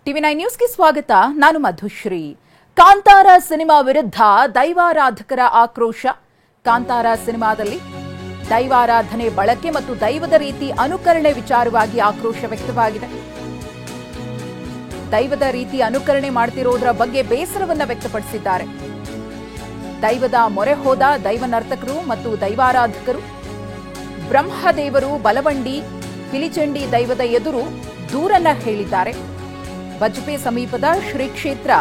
ಟಿವಿ9 ನ್ಯೂಸ್ಗೆ ಸ್ವಾಗತ. ನಾನು ಮಧುಶ್ರೀ. ಕಾಂತಾರ ಸಿನಿಮಾ ವಿರುದ್ಧ ದೈವಾರಾಧಕರ ಆಕ್ರೋಶ. ಕಾಂತಾರ ಸಿನಿಮಾದಲ್ಲಿ ದೈವಾರಾಧನೆ ಬಳಕೆ ಮತ್ತು ದೈವದ ರೀತಿ ಅನುಕರಣೆ ವಿಚಾರವಾಗಿ ಆಕ್ರೋಶ ವ್ಯಕ್ತವಾಗಿದೆ. ದೈವದ ರೀತಿ ಅನುಕರಣೆ ಮಾಡ್ತಿರೋದರ ಬಗ್ಗೆ ಬೇಸರವನ್ನ ವ್ಯಕ್ತಪಡಿಸಿದ್ದಾರೆ. ದೈವದ ಮೊರೆ ಹೋದ ದೈವ ನರ್ತಕರು ಮತ್ತು ದೈವಾರಾಧಕರು ಬ್ರಹ್ಮದೇವರು ಬಲವಂಡಿ ಪಿಲಿಚಂಡಿ ದೈವದ ಎದುರು ದೂರನ್ನ ಹೇಳಿದ್ದಾರೆ. ಬಜ್ಪೆ ಸಮೀಪದ ಶ್ರೀ ಕ್ಷೇತ್ರ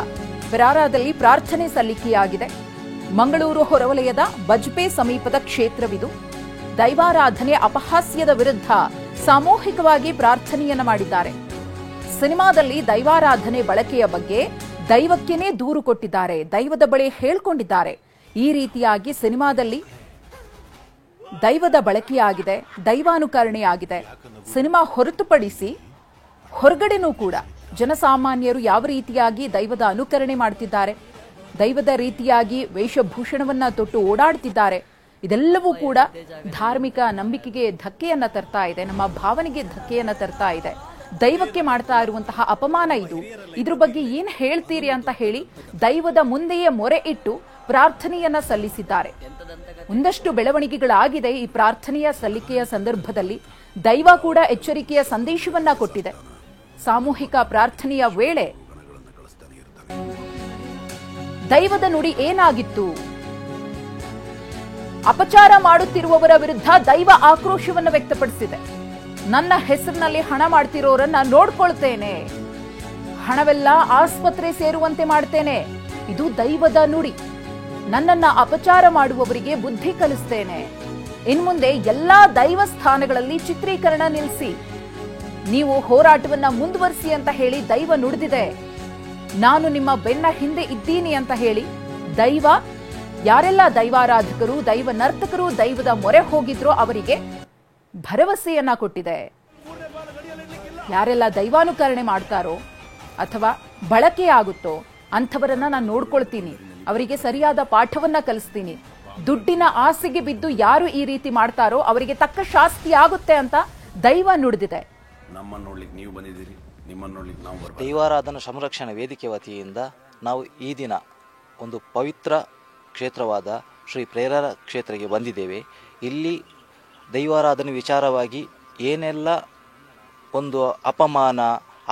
ವಿರಾರದಲ್ಲಿ ಪ್ರಾರ್ಥನೆ ಸಲ್ಲಿಕೆಯಾಗಿದೆ. ಮಂಗಳೂರು ಹೊರವಲಯದ ಬಜ್ಪೆ ಸಮೀಪದ ಕ್ಷೇತ್ರವಿದು. ದೈವಾರಾಧನೆ ಅಪಹಾಸ್ಯದ ವಿರುದ್ಧ ಸಾಮೂಹಿಕವಾಗಿ ಪ್ರಾರ್ಥನೆಯನ್ನ ಮಾಡಿದ್ದಾರೆ. ಸಿನಿಮಾದಲ್ಲಿ ದೈವಾರಾಧನೆ ಬಳಕೆಯ ಬಗ್ಗೆ ದೈವಕ್ಕೇನೆ ದೂರು ಕೊಟ್ಟಿದ್ದಾರೆ. ದೈವದ ಬಳಿ ಹೇಳ್ಕೊಂಡಿದ್ದಾರೆ. ಈ ರೀತಿಯಾಗಿ ಸಿನಿಮಾದಲ್ಲಿ ದೈವದ ಬಳಕೆಯಾಗಿದೆ, ದೈವಾನುಕರಣೆಯಾಗಿದೆ. ಸಿನಿಮಾ ಹೊರತುಪಡಿಸಿ ಹೊರಗಡೆನೂ ಕೂಡ ಜನಸಾಮಾನ್ಯರು ಯಾವ ರೀತಿಯಾಗಿ ದೈವದ ಅನುಕರಣೆ ಮಾಡ್ತಿದ್ದಾರೆ, ದೈವದ ರೀತಿಯಾಗಿ ವೇಷಭೂಷಣವನ್ನ ತೊಟ್ಟು ಓಡಾಡ್ತಿದ್ದಾರೆ, ಇದೆಲ್ಲವೂ ಕೂಡ ಧಾರ್ಮಿಕ ನಂಬಿಕೆಗೆ ಧಕ್ಕೆಯನ್ನ ತರ್ತಾ ಇದೆ, ನಮ್ಮ ಭಾವನೆಗೆ ಧಕ್ಕೆಯನ್ನ ತರ್ತಾ ಇದೆ. ದೈವಕ್ಕೆ ಮಾಡ್ತಾ ಇರುವಂತಹ ಅಪಮಾನ ಇದು. ಇದ್ರ ಬಗ್ಗೆ ಏನ್ ಹೇಳ್ತೀರಿ ಅಂತ ಹೇಳಿ ದೈವದ ಮುಂದೆಯೇ ಮೊರೆ ಇಟ್ಟು ಪ್ರಾರ್ಥನೆಯನ್ನ ಸಲ್ಲಿಸಿದ್ದಾರೆ. ಒಂದಷ್ಟು ಬೆಳವಣಿಗೆಗಳಾಗಿದೆ ಈ ಪ್ರಾರ್ಥನೆಯ ಸಲ್ಲಿಕೆಯ ಸಂದರ್ಭದಲ್ಲಿ. ದೈವ ಕೂಡ ಎಚ್ಚರಿಕೆಯ ಸಂದೇಶವನ್ನ ಕೊಟ್ಟಿದೆ. ಸಾಮೂಹಿಕ ಪ್ರಾರ್ಥನೆಯ ವೇಳೆ ದೈವದ ನುಡಿ ಏನಾಗಿತ್ತು? ಅಪಚಾರ ಮಾಡುತ್ತಿರುವವರ ವಿರುದ್ಧ ದೈವ ಆಕ್ರೋಶವನ್ನು ವ್ಯಕ್ತಪಡಿಸಿದೆ. ನನ್ನ ಹೆಸರಿನಲ್ಲಿ ಹಣ ಮಾಡ್ತಿರೋರನ್ನ ನೋಡ್ಕೊಳ್ತೇನೆ, ಹಣವೆಲ್ಲ ಆಸ್ಪತ್ರೆ ಸೇರುವಂತೆ ಮಾಡ್ತೇನೆ, ಇದು ದೈವದ ನುಡಿ. ನನ್ನನ್ನ ಅಪಚಾರ ಮಾಡುವವರಿಗೆ ಬುದ್ಧಿ ಕಲಿಸ್ತೇನೆ. ಇನ್ಮುಂದೆ ಎಲ್ಲಾ ದೈವ ಸ್ಥಾನಗಳಲ್ಲಿ ಚಿತ್ರೀಕರಣ ನಿಲ್ಲಿಸಿ, ನೀವು ಹೋರಾಟವನ್ನ ಮುಂದುವರಿಸಿ ಅಂತ ಹೇಳಿ ದೈವ ನುಡಿದಿದೆ. ನಾನು ನಿಮ್ಮ ಬೆನ್ನ ಹಿಂದೆ ಇದ್ದೀನಿ ಅಂತ ಹೇಳಿ ದೈವ, ಯಾರೆಲ್ಲ ದೈವಾರಾಧಕರು, ದೈವ ನರ್ತಕರು ದೈವದ ಮೊರೆ ಹೋಗಿದ್ರೋ ಅವರಿಗೆ ಭರವಸೆಯನ್ನ ಕೊಟ್ಟಿದೆ. ಯಾರೆಲ್ಲ ದೈವಾನುಕರಣೆ ಮಾಡ್ತಾರೋ ಅಥವಾ ಬಳಕೆ ಆಗುತ್ತೋ ಅಂಥವರನ್ನ ನಾನು ನೋಡ್ಕೊಳ್ತೀನಿ, ಅವರಿಗೆ ಸರಿಯಾದ ಪಾಠವನ್ನ ಕಲಿಸ್ತೀನಿ. ದುಡ್ಡಿನ ಆಸೆಗೆ ಬಿದ್ದು ಯಾರು ಈ ರೀತಿ ಮಾಡ್ತಾರೋ ಅವರಿಗೆ ತಕ್ಕ ಶಾಸ್ತಿ ಆಗುತ್ತೆ ಅಂತ ದೈವ ನುಡಿದಿದೆ. ದೈವಾರಾಧನಾ ಸಂರಕ್ಷಣಾ ವೇದಿಕೆ ವತಿಯಿಂದ ನಾವು ಈ ದಿನ ಒಂದು ಪವಿತ್ರ ಕ್ಷೇತ್ರವಾದ ಶ್ರೀ ಪ್ರೇರರ ಕ್ಷೇತ್ರಕ್ಕೆ ಬಂದಿದ್ದೇವೆ. ಇಲ್ಲಿ ದೈವಾರಾಧನೆ ವಿಚಾರವಾಗಿ ಏನೆಲ್ಲ ಒಂದು ಅಪಮಾನ,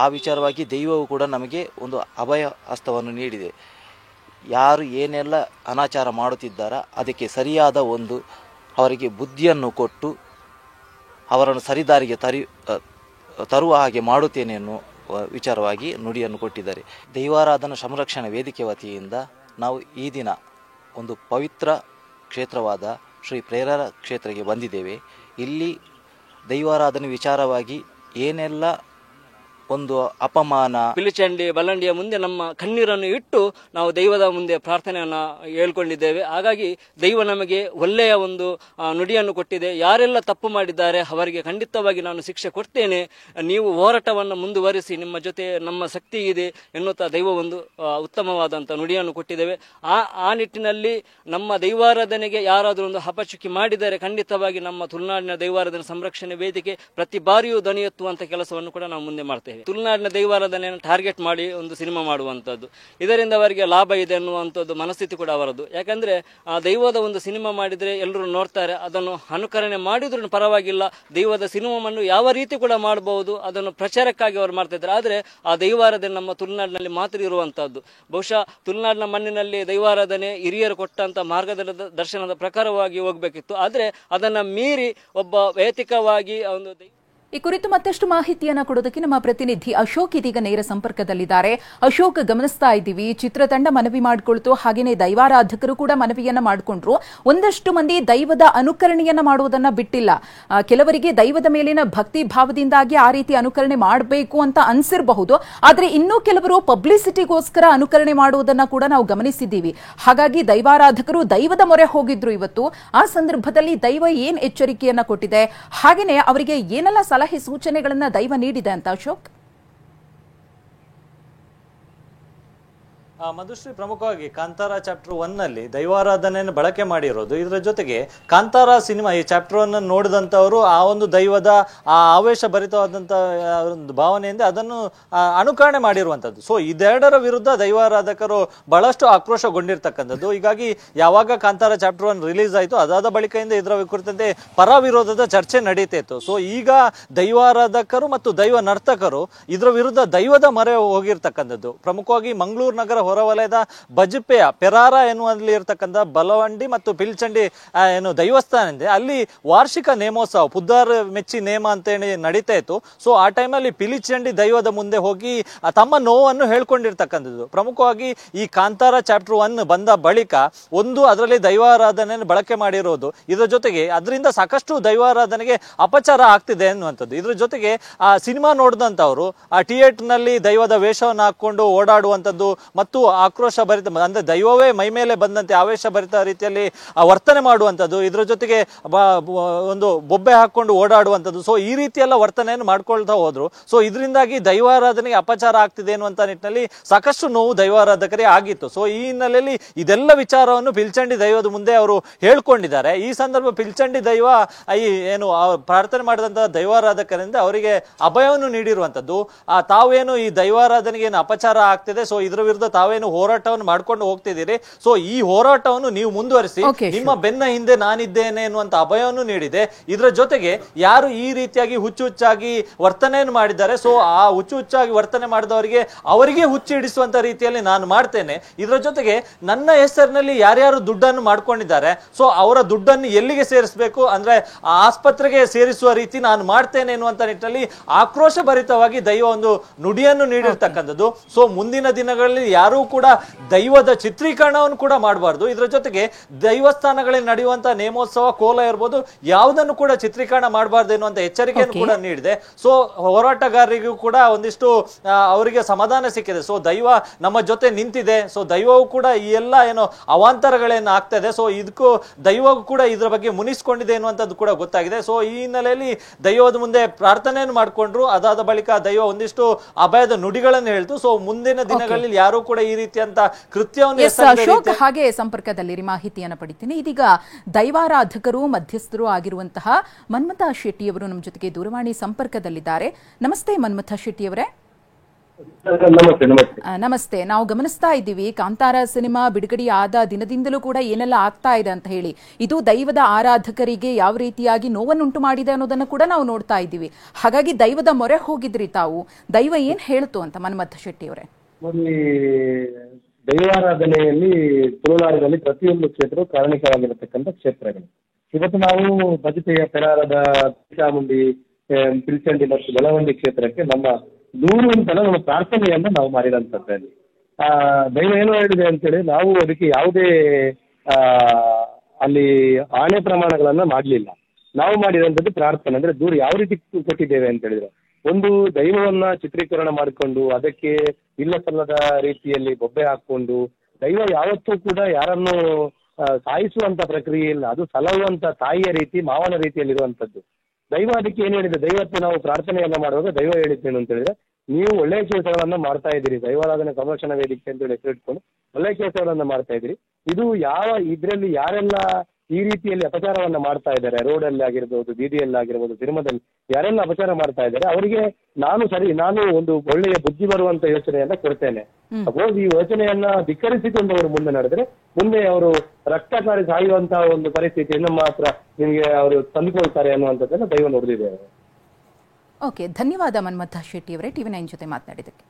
ಆ ವಿಚಾರವಾಗಿ ದೈವವು ಕೂಡ ನಮಗೆ ಒಂದು ಅಭಯ ಹಸ್ತವನ್ನು ನೀಡಿದೆ. ಯಾರು ಏನೆಲ್ಲ ಅನಾಚಾರ ಮಾಡುತ್ತಿದ್ದಾರೋ ಅದಕ್ಕೆ ಸರಿಯಾದ ಒಂದು ಅವರಿಗೆ ಬುದ್ಧಿಯನ್ನು ಕೊಟ್ಟು ಅವರನ್ನು ಸರಿದಾರಿಗೆ ತರುವ ಹಾಗೆ ಮಾಡುತ್ತೇನೆ ಎನ್ನುವ ವಿಚಾರವಾಗಿ ನುಡಿಯನ್ನು ಕೊಟ್ಟಿದ್ದಾರೆ. ದೈವಾರಾಧನಾ ಸಂರಕ್ಷಣಾ ವೇದಿಕೆ ವತಿಯಿಂದ ನಾವು ಈ ದಿನ ಒಂದು ಪವಿತ್ರ ಕ್ಷೇತ್ರವಾದ ಶ್ರೀ ಪ್ರೇರರ ಕ್ಷೇತ್ರಕ್ಕೆ ಬಂದಿದ್ದೇವೆ. ಇಲ್ಲಿ ದೈವಾರಾಧನೆ ವಿಚಾರವಾಗಿ ಏನೆಲ್ಲ ಒಂದು ಅಪಮಾನ, ಪಿಲಿಚಂಡಿ ಬಲಂಡಿಯ ಮುಂದೆ ನಮ್ಮ ಕಣ್ಣೀರನ್ನು ಇಟ್ಟು ನಾವು ದೈವದ ಮುಂದೆ ಪ್ರಾರ್ಥನೆಯನ್ನು ಹೇಳ್ಕೊಂಡಿದ್ದೇವೆ. ಹಾಗಾಗಿ ದೈವ ನಮಗೆ ಒಳ್ಳೆಯ ಒಂದು ನುಡಿಯನ್ನು ಕೊಟ್ಟಿದೆ. ಯಾರೆಲ್ಲ ತಪ್ಪು ಮಾಡಿದ್ದಾರೆ ಅವರಿಗೆ ಖಂಡಿತವಾಗಿ ನಾನು ಶಿಕ್ಷೆ ಕೊಡ್ತೇನೆ, ನೀವು ಹೋರಾಟವನ್ನು ಮುಂದುವರಿಸಿ, ನಿಮ್ಮ ಜೊತೆ ನಮ್ಮ ಶಕ್ತಿ ಇದೆ ಎನ್ನುತ್ತಾ ದೈವ ಒಂದು ಉತ್ತಮವಾದಂಥ ನುಡಿಯನ್ನು ಕೊಟ್ಟಿದ್ದೇವೆ. ಆ ನಿಟ್ಟಿನಲ್ಲಿ ನಮ್ಮ ದೈವಾರಾಧನೆಗೆ ಯಾರಾದರೂ ಒಂದು ಅಪಚುಕ್ಕಿ ಮಾಡಿದರೆ ಖಂಡಿತವಾಗಿ ನಮ್ಮ ತುಳುನಾಡಿನ ದೈವಾರಾಧನೆ ಸಂರಕ್ಷಣೆ ವೇದಿಕೆ ಪ್ರತಿ ಬಾರಿಯೂ ಧ್ವನಿ ಎತ್ತುವಂಥ ಕೆಲಸವನ್ನು ಕೂಡ ನಾವು ಮುಂದೆ ಮಾಡ್ತೇವೆ. ತುಳುನಾಡಿನ ದೈವಾರಾಧನೆಯನ್ನು ಟಾರ್ಗೆಟ್ ಮಾಡಿ ಒಂದು ಸಿನಿಮಾ ಮಾಡುವಂಥದ್ದು, ಇದರಿಂದ ಅವರಿಗೆ ಲಾಭ ಇದೆ ಅನ್ನುವಂಥದ್ದು ಮನಸ್ಥಿತಿ ಕೂಡ ಅವರದ್ದು. ಯಾಕಂದ್ರೆ ಆ ದೈವದ ಒಂದು ಸಿನಿಮಾ ಮಾಡಿದರೆ ಎಲ್ಲರೂ ನೋಡ್ತಾರೆ, ಅದನ್ನು ಅನುಕರಣೆ ಮಾಡಿದ್ರೂ ಪರವಾಗಿಲ್ಲ. ದೈವದ ಸಿನಿಮಾವನ್ನು ಯಾವ ರೀತಿ ಕೂಡ ಮಾಡಬಹುದು, ಅದನ್ನು ಪ್ರಚಾರಕ್ಕಾಗಿ ಅವರು ಮಾಡ್ತಾ ಇದ್ದಾರೆ. ಆದರೆ ಆ ದೈವಾರಾಧನೆ ನಮ್ಮ ತುಳುನಾಡಿನಲ್ಲಿ ಮಾತ್ರ ಇರುವಂತಹದ್ದು. ಬಹುಶಃ ತುಳುನಾಡಿನ ಮಣ್ಣಿನಲ್ಲಿ ದೈವಾರಾಧನೆ ಹಿರಿಯರು ಕೊಟ್ಟಂತ ಮಾರ್ಗದರ್ಶನದ ಪ್ರಕಾರವಾಗಿ ಹೋಗ್ಬೇಕಿತ್ತು. ಆದರೆ ಅದನ್ನ ಮೀರಿ ಒಬ್ಬ ವೈಯಕ್ತಿಕವಾಗಿ ಒಂದು ಈ ಕುರಿತು ಮತ್ತಷ್ಟು ಮಾಹಿತಿಯನ್ನ ಕೊಡೋದಕ್ಕೆ ನಮ್ಮ ಪ್ರತಿನಿಧಿ ಅಶೋಕ್ ಇದೀಗ ನೇರ ಸಂಪರ್ಕದಲ್ಲಿದ್ದಾರೆ. ಅಶೋಕ್, ಗಮನಿಸ್ತಾ ಇದ್ದೀವಿ ಚಿತ್ರತಂಡ ಮನವಿ ಮಾಡಿಕೊಳ್ತು, ಹಾಗೇನೆ ದೈವಾರಾಧಕರು ಕೂಡ ಮನವಿಯನ್ನ ಮಾಡಿಕೊಂಡ್ರು. ಒಂದಷ್ಟು ಮಂದಿ ದೈವದ ಅನುಕರಣೆಯನ್ನ ಮಾಡುವುದನ್ನ ಬಿಟ್ಟಿಲ್ಲ. ಕೆಲವರಿಗೆ ದೈವದ ಮೇಲಿನ ಭಕ್ತಿ ಭಾವದಿಂದಾಗಿ ಆ ರೀತಿ ಅನುಕರಣೆ ಮಾಡಬೇಕು ಅಂತ ಅನ್ಸಿರಬಹುದು. ಆದ್ರೆ ಇನ್ನೂ ಕೆಲವರು ಪಬ್ಲಿಸಿಟಿಗೋಸ್ಕರ ಅನುಕರಣೆ ಮಾಡುವುದನ್ನ ಕೂಡ ನಾವು ಗಮನಿಸಿದ್ದೀವಿ. ಹಾಗಾಗಿ ದೈವಾರಾಧಕರು ದೈವದ ಮೊರೆ ಹೋಗಿದ್ರು ಇವತ್ತು. ಆ ಸಂದರ್ಭದಲ್ಲಿ ದೈವ ಏನ್ ಎಚ್ಚರಿಕೆಯನ್ನ ಕೊಟ್ಟಿದೆ, ಹಾಗೇನೆ ಅವರಿಗೆ ಏನೆಲ್ಲ ಸಲಹೆ ಸೂಚನೆಗಳನ್ನ ದೈವ ನೀಡಿದೆ ಅಂತ ಅಶೋಕ್? ಮಧುಶ್ರೀ, ಪ್ರಮುಖವಾಗಿ ಕಾಂತಾರ ಚಾಪ್ಟರ್ 1 ನಲ್ಲಿ ದೈವಾರಾಧನೆಯನ್ನು ಬಳಕೆ ಮಾಡಿರೋದು. ಇದರ ಜೊತೆಗೆ ಕಾಂತಾರ ಸಿನಿಮಾ ಈ ಚಾಪ್ಟರ್ 1 ಅನ್ನು ನೋಡಿದಂಥವರು ಆ ಒಂದು ದೈವದ ಆ ಆವೇಶ ಭರಿತವಾದಂಥ ಒಂದು ಭಾವನೆಯಿಂದ ಅದನ್ನು ಅನುಕರಣೆ ಮಾಡಿರುವಂಥದ್ದು. ಸೊ ಇದೆರಡರ ವಿರುದ್ಧ ದೈವಾರಾಧಕರು ಬಹಳಷ್ಟು ಆಕ್ರೋಶಗೊಂಡಿರ್ತಕ್ಕಂಥದ್ದು. ಹೀಗಾಗಿ ಯಾವಾಗ ಕಾಂತಾರ ಚಾಪ್ಟರ್ 1 ರಿಲೀಸ್ ಆಯಿತು, ಅದಾದ ಬಳಿಕದಿಂದ ಇದರ ಕುರಿತಂತೆ ಪರ ವಿರೋಧದ ಚರ್ಚೆ ನಡೀತಿತ್ತು. ಸೊ ಈಗ ದೈವಾರಾಧಕರು ಮತ್ತು ದೈವ ನರ್ತಕರು ಇದರ ವಿರುದ್ಧ ದೈವದ ಮೊರೆ ಹೋಗಿರ್ತಕ್ಕಂಥದ್ದು. ಪ್ರಮುಖವಾಗಿ ಮಂಗಳೂರು ನಗರ ಹೊರವಲಯದ ಬಜಪೆಯ ಪೆರಾರ ಎನ್ನುವಲ್ಲಿ ಇರತಕ್ಕಂಥ ಬಲವಂಡಿ ಮತ್ತು ಪಿಲ್ಚಂಡಿ ಏನು ದೈವಸ್ಥಾನ ಇದೆ, ಅಲ್ಲಿ ವಾರ್ಷಿಕ ನೇಮೋತ್ಸವ ಪುದ್ದಾರ್ ಮೆಚ್ಚಿ ನೇಮ ಅಂತೇಳಿ ನಡೀತಾ ಇತ್ತು. ಸೊ ಆ ಟೈಮಲ್ಲಿ ಪಿಲಿಚಂಡಿ ದೈವದ ಮುಂದೆ ಹೋಗಿ ತಮ್ಮ ನೋವನ್ನು ಹೇಳ್ಕೊಂಡಿರ್ತಕ್ಕಂಥದ್ದು. ಪ್ರಮುಖವಾಗಿ ಈ ಕಾಂತಾರ ಚಾಪ್ಟರ್ 1 ಬಂದ ಬಳಿಕ ಅದರಲ್ಲಿ ದೈವಾರಾಧನೆಯನ್ನು ಬಳಕೆ ಮಾಡಿರೋದು, ಇದರ ಜೊತೆಗೆ ಅದರಿಂದ ಸಾಕಷ್ಟು ದೈವಾರಾಧನೆಗೆ ಅಪಚಾರ ಆಗ್ತಿದೆ ಅನ್ನುವಂಥದ್ದು. ಇದ್ರ ಜೊತೆಗೆ ಆ ಸಿನಿಮಾ ನೋಡಿದಂಥವ್ರು ಆ ಥಿಯೇಟರ್ ನಲ್ಲಿ ದೈವದ ವೇಷವನ್ನು ಹಾಕೊಂಡು ಓಡಾಡುವಂಥದ್ದು ಮತ್ತು ಆಕ್ರೋಶ ಭರಿತ ಅಂದ್ರೆ ದೈವವೇ ಮೈ ಮೇಲೆ ಬಂದಂತೆ ಆವೇಶ ಭರಿತ ರೀತಿಯಲ್ಲಿ ವರ್ತನೆ ಮಾಡುವಂಥದ್ದು, ಇದರ ಜೊತೆಗೆ ಒಂದು ಬೊಬ್ಬೆ ಹಾಕೊಂಡು ಓಡಾಡುವಂಥದ್ದು. ಸೊ ಈ ರೀತಿಯೆಲ್ಲ ವರ್ತನೆಯನ್ನು ಮಾಡ್ಕೊಳ್ತಾ ಹೋದ್ರು. ಸೊ ಇದರಿಂದಾಗಿ ದೈವಾರಾಧನೆಗೆ ಅಪಚಾರ ಆಗ್ತಿದೆ ಅನ್ನುವಂಥ ನಿಟ್ಟಿನಲ್ಲಿ ಸಾಕಷ್ಟು ನೋವು ದೈವಾರಾಧಕರೇ ಆಗಿತ್ತು. ಸೊ ಈ ಹಿನ್ನೆಲೆಯಲ್ಲಿ ಇದೆಲ್ಲ ವಿಚಾರವನ್ನು ಪಿಲ್ಚಂಡಿ ದೈವದ ಮುಂದೆ ಅವರು ಹೇಳ್ಕೊಂಡಿದ್ದಾರೆ. ಈ ಸಂದರ್ಭ ಪಿಲ್ಚಂಡಿ ದೈವ ಈ ಏನು ಪ್ರಾರ್ಥನೆ ಮಾಡಿದಂತಹ ದೈವಾರಾಧಕರಿಂದ ಅವರಿಗೆ ಅಭಯವನ್ನು ನೀಡಿರುವಂಥದ್ದು. ತಾವೇನು ಈ ದೈವಾರಾಧನೆಗೆ ಏನು ಅಪಚಾರ ಆಗ್ತಿದೆ, ಸೊ ಇದರ ವಿರುದ್ಧ ತಾವೇನು ಹೋರಾಟವನ್ನು ಮಾಡ್ಕೊಂಡು ಹೋಗ್ತಿದ್ದೀರಿ, ಸೊ ಈ ಹೋರಾಟವನ್ನು ನೀವು ಮುಂದುವರಿಸಿ, ನಿಮ್ಮ ಬೆನ್ನ ಹಿಂದೆ ನಾನಿದ್ದೇನೆ ಎನ್ನುವಂತ ಅಭಯವನ್ನು ನೀಡಿದೆ. ಇದರ ಜೊತೆಗೆ ಯಾರು ಈ ರೀತಿಯಾಗಿ ಹುಚ್ಚುಚ್ಚಾಗಿ ವರ್ತನೆಯನ್ನು ಮಾಡಿದ್ದಾರೆ, ಸೊ ಆ ಹುಚ್ಚುಚ್ಚಾಗಿ ವರ್ತನೆ ಮಾಡಿದವರಿಗೆ ಅವರಿಗೆ ಹುಚ್ಚು ಹಿಡಿಸುವಂತ ರೀತಿಯಲ್ಲಿ ನಾನು ಮಾಡ್ತೇನೆ. ಇದರ ಜೊತೆಗೆ ನನ್ನ ಹೆಸರಿನಲ್ಲಿ ಯಾರ್ಯಾರು ದುಡ್ಡನ್ನು ಮಾಡ್ಕೊಂಡಿದ್ದಾರೆ, ಸೊ ಅವರ ದುಡ್ಡನ್ನು ಎಲ್ಲಿಗೆ ಸೇರಿಸಬೇಕು ಅಂದ್ರೆ ಆಸ್ಪತ್ರೆಗೆ ಸೇರಿಸುವ ರೀತಿ ನಾನು ಮಾಡ್ತೇನೆ ಎನ್ನುವಂತ ನಿಟ್ಟಿನಲ್ಲಿ ಆಕ್ರೋಶ ಭರಿತವಾಗಿ ದೈವ ಒಂದು ನುಡಿಯನ್ನು ನೀಡಿರ್ತಕ್ಕಂಥದ್ದು. ಸೊ ಮುಂದಿನ ದಿನಗಳಲ್ಲಿ ಯಾರೂ ಕೂಡ ದೈವದ ಚಿತ್ರೀಕರಣವನ್ನು ಕೂಡ ಮಾಡಬಾರ್ದು. ಇದರ ಜೊತೆಗೆ ದೈವಸ್ಥಾನಗಳಲ್ಲಿ ನಡೆಯುವಂತಹ ನೇಮೋತ್ಸವ ಕೋಲ ಇರ್ಬೋದು, ಯಾವುದನ್ನು ಕೂಡ ಚಿತ್ರೀಕರಣ ಮಾಡಬಾರ್ದು ಎನ್ನುವಂತ ಎಚ್ಚರಿಕೆಯನ್ನು ಕೂಡ ನೀಡಿದೆ. ಸೊ ಹೋರಾಟಗಾರರಿಗೂ ಕೂಡ ಒಂದಿಷ್ಟು ಅವರಿಗೆ ಸಮಾಧಾನ ಸಿಕ್ಕಿದೆ. ಸೊ ದೈವ ನಮ್ಮ ಜೊತೆ ನಿಂತಿದೆ. ಸೊ ದೈವವು ಕೂಡ ಈ ಎಲ್ಲ ಏನು ಅವಾಂತರಗಳೇನು ಆಗ್ತಾ ಇದೆ, ಸೊ ಇದಕ್ಕೂ ದೈವವು ಕೂಡ ಇದರ ಬಗ್ಗೆ ಮುನಿಸ್ಕೊಂಡಿದೆ ಎನ್ನುವಂಥದ್ದು ಕೂಡ ಗೊತ್ತಾಗಿದೆ. ಸೊ ಈ ಹಿನ್ನೆಲೆಯಲ್ಲಿ ದೈವದ ಮುಂದೆ ಪ್ರಾರ್ಥನೆಯನ್ನು ಮಾಡಿಕೊಂಡ್ರು. ಅದಾದ ಬಳಿಕ ದೈವ ಒಂದಿಷ್ಟು ಅಭಯದ ನುಡಿಗಳನ್ನು ಹೇಳ್ತು. ಸೊ ಮುಂದಿನ ದಿನಗಳಲ್ಲಿ ಯಾರು ಕೂಡ ಈ ರೀತಿಯಂತ ಕೃತ್ಯವನ್ನು ಅಶೋಕ್ ಹಾಗೆ ಸಂಪರ್ಕದಲ್ಲಿ ಮಾಹಿತಿಯನ್ನು ಪಡಿತೀನಿ. ಇದೀಗ ದೈವಾರಾಧಕರು ಮಧ್ಯಸ್ಥರು ಆಗಿರುವಂತಹ ಮನ್ಮಥ ಶೆಟ್ಟಿ ಅವರು ನಮ್ಮ ಜೊತೆಗೆ ದೂರವಾಣಿ ಸಂಪರ್ಕದಲ್ಲಿದ್ದಾರೆ. ನಮಸ್ತೆ ಮನ್ಮಥ ಶೆಟ್ಟಿ ಅವರೇ. ನಮಸ್ತೆ. ನಾವು ಗಮನಿಸ್ತಾ ಇದ್ದೀವಿ ಕಾಂತಾರ ಸಿನಿಮಾ ಬಿಡುಗಡೆ ಆದ ದಿನದಿಂದಲೂ ಕೂಡ ಏನೆಲ್ಲ ಆಗ್ತಾ ಇದೆ ಅಂತ ಹೇಳಿ, ಇದು ದೈವದ ಆರಾಧಕರಿಗೆ ಯಾವ ರೀತಿಯಾಗಿ ನೋವನ್ನುಂಟು ಮಾಡಿದೆ ಅನ್ನೋದನ್ನು ಕೂಡ ನಾವು ನೋಡ್ತಾ ಇದ್ದೀವಿ. ಹಾಗಾಗಿ ದೈವದ ಮೊರೆ ಹೋಗಿದ್ರಿ ತಾವು, ದೈವ ಏನ್ ಹೇಳ್ತು ಅಂತ ಮನ್ಮಥ ಶೆಟ್ಟಿ ಅವರೇ? ದೈವಾರಾಧನೆಯಲ್ಲಿ ತುಳುನಾಡಿನಲ್ಲಿ ಪ್ರತಿಯೊಂದು ಕ್ಷೇತ್ರವು ಕಾರಣಿಕವಾಗಿರತಕ್ಕಂಥ ಕ್ಷೇತ್ರಗಳು. ಇವತ್ತು ನಾವು ಬಜಪೆಯ ಪೆರಾರದ ಚಾಮುಂಡಿ, ಪಿಲ್ಚಂಡಿ ಮತ್ತು ಬಲವಂಡಿ ಕ್ಷೇತ್ರಕ್ಕೆ ನಮ್ಮ 100 ಅಂತಲ್ಲ ನಮ್ಮ ಪ್ರಾರ್ಥನೆಯನ್ನ ನಾವು ಮಾಡಿದಂಥದ್ದಲ್ಲಿ ದೈವ ಏನು ಹೇಳಿದೆ ಅಂತೇಳಿ ನಾವು ಅದಕ್ಕೆ ಯಾವುದೇ ಅಲ್ಲಿ ಆಣೆ ಪ್ರಮಾಣಗಳನ್ನ ಮಾಡಲಿಲ್ಲ. ನಾವು ಮಾಡಿದಂಥದ್ದು ಪ್ರಾರ್ಥನೆ. ಅಂದ್ರೆ ದೂರ ಯಾವ ರೀತಿ ಕೊಟ್ಟಿದ್ದೇವೆ ಅಂತ ಹೇಳಿದ್ರೆ, ಒಂದು ದೈವವನ್ನ ಚಿತ್ರೀಕರಣ ಮಾಡಿಕೊಂಡು ಅದಕ್ಕೆ ಇಲ್ಲ ಸಲ್ಲದ ರೀತಿಯಲ್ಲಿ ಬೊಬ್ಬೆ ಹಾಕೊಂಡು, ದೈವ ಯಾವತ್ತೂ ಕೂಡ ಯಾರನ್ನು ಸಾಯಿಸುವಂತ ಪ್ರಕ್ರಿಯೆ ಇಲ್ಲ, ಅದು ಸಲಹುವಂತ ತಾಯಿಯ ರೀತಿ ಮಾವನ ರೀತಿಯಲ್ಲಿರುವಂಥದ್ದು. ದೈವ ಅದಕ್ಕೆ ಏನು ಹೇಳಿದೆ, ದೈವಕ್ಕೆ ನಾವು ಪ್ರಾರ್ಥನೆಯನ್ನ ಮಾಡುವಾಗ ದೈವ ಹೇಳಿದ್ದೇನು ಅಂತ ಹೇಳಿದ್ರೆ, ನೀವು ಒಳ್ಳೆಯ ಕೆಲಸಗಳನ್ನ ಮಾಡ್ತಾ ಇದ್ದೀರಿ, ದೈವಾರಾಧನೆ ಸಂರಕ್ಷಣಾ ವೇದಿಕೆ ಅಂತೇಳಿ ಹೆಸರಿಟ್ಕೊಂಡು ಒಳ್ಳೆಯ ಕೆಲಸಗಳನ್ನ ಮಾಡ್ತಾ ಇದ್ದೀರಿ. ಇದು ಇದರಲ್ಲಿ ಯಾರೆಲ್ಲ ಈ ರೀತಿಯಲ್ಲಿ ಅಪಚಾರವನ್ನ ಮಾಡ್ತಾ ಇದ್ದಾರೆ, ರೋಡಲ್ಲಿ ಆಗಿರ್ಬೋದು, ಬೀದಿಯಲ್ಲಿ ಆಗಿರ್ಬೋದು, ಸಿನಿಮಾದಲ್ಲಿ ಯಾರೆಲ್ಲ ಅಪಚಾರ ಮಾಡ್ತಾ ಇದ್ದಾರೆ ಅವರಿಗೆ ನಾನು ಒಂದು ಒಳ್ಳೆಯ ಬುದ್ಧಿ ಬರುವಂತ ಯೋಚನೆಯನ್ನ ಕೊಡ್ತೇನೆ. ಸಪೋಸ್ ಈ ಯೋಚನೆಯನ್ನ ಧಿಕ್ಕರಿಸಿಕೊಂಡು ಅವರು ಮುಂದೆ ನಡೆದ್ರೆ ಮುಂದೆ ಅವರು ರಕ್ತಕಾರಿ ಸಾಯುವಂತಹ ಒಂದು ಪರಿಸ್ಥಿತಿಯನ್ನು ಮಾತ್ರ ನಿಮಗೆ ಅವರು ತಂದುಕೊಳ್ತಾರೆ ಅನ್ನುವಂಥದ್ದನ್ನ ದೈವ ನೋಡಿದೆ. ಓಕೆ, ಧನ್ಯವಾದ ಮನ್ಮಥ ಶೆಟ್ಟಿ ಅವರೇ, TV9 ಜೊತೆ ಮಾತನಾಡಿದ್ದಕ್ಕೆ.